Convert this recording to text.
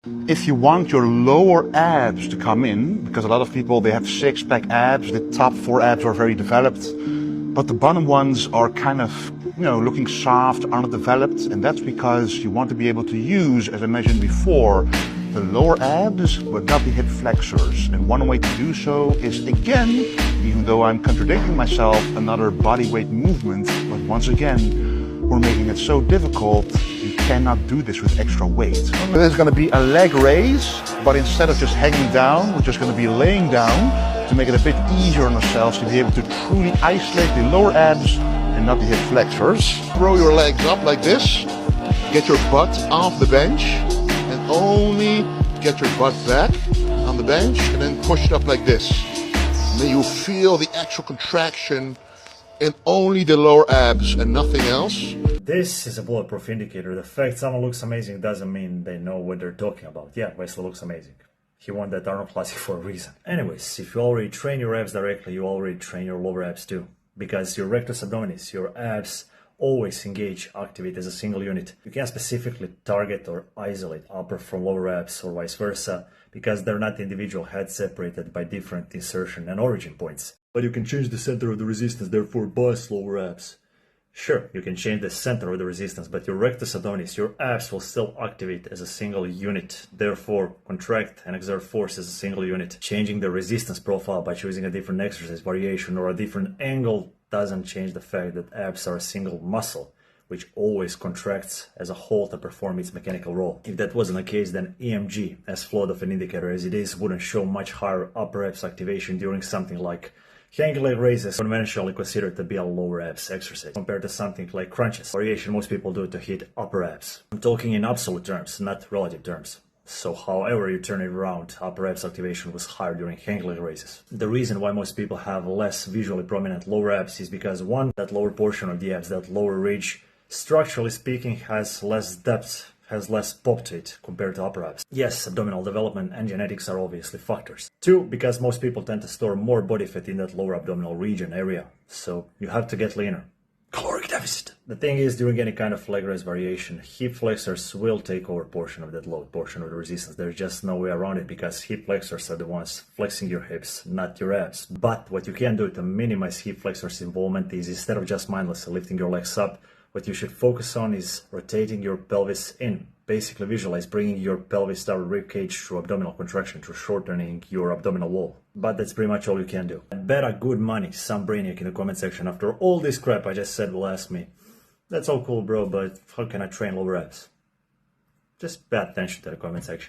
If you want your lower abs to come in, because a lot of people, they have six-pack abs, the top four abs are very developed, but the bottom ones are kind of, looking soft, underdeveloped, and that's because you want to be able to use, as I mentioned before, the lower abs, but not the hip flexors. And one way to do so is, again, even though I'm contradicting myself, another body weight movement, but once again, we're making it so difficult, you cannot do this with extra weight. There's going to be a leg raise, but instead of just hanging down, we're just going to be laying down to make it a bit easier on ourselves to be able to truly isolate the lower abs and not the hip flexors. Throw your legs up like this, get your butt off the bench, and only get your butt back on the bench, and then push it up like this. And then you feel the actual contraction in only the lower abs and nothing else. This is a bulletproof indicator. The fact someone looks amazing doesn't mean they know what they're talking about. Yeah, Wesley looks amazing. He won that Arnold Classic for a reason. Anyways, if you already train your abs directly, you already train your lower abs too. Because your rectus abdominis, your abs, always engage, activate as a single unit. You can specifically target or isolate upper from lower abs or vice versa, because they're not individual heads separated by different insertion and origin points. But you can change the center of the resistance, therefore bust lower abs. Sure, you can change the center of the resistance, but your rectus abdominis, your abs will still activate as a single unit, therefore contract and exert force as a single unit. Changing the resistance profile by choosing a different exercise variation or a different angle doesn't change the fact that abs are a single muscle, which always contracts as a whole to perform its mechanical role. If that wasn't the case, then EMG, as flawed of an indicator as it is, wouldn't show much higher upper abs activation during something like hanging leg raises, conventionally considered to be a lower abs exercise, compared to something like crunches, variation most people do to hit upper abs. I'm talking in absolute terms, not relative terms. So however you turn it around, upper abs activation was higher during hanging leg raises. The reason why most people have less visually prominent lower abs is because one, that lower portion of the abs, that lower ridge, structurally speaking, has less depth, has less pop to it compared to upper abs. Yes, abdominal development and genetics are obviously factors. Two, because most people tend to store more body fat in that lower abdominal region area, so you have to get leaner. Caloric deficit. The thing is, during any kind of leg raise variation, hip flexors will take over portion of that load, portion of the resistance. There's just no way around it, because hip flexors are the ones flexing your hips, not your abs. But what you can do to minimize hip flexors involvement is, instead of just mindlessly lifting your legs up, what you should focus on is rotating your pelvis in. Basically visualize bringing your pelvis down rib cage through abdominal contraction, through shortening your abdominal wall. But that's pretty much all you can do. I bet a good money some brainiac in the comment section after all this crap I just said will ask me, "That's all cool, bro, but how can I train lower abs?" Just pay attention to the comment section.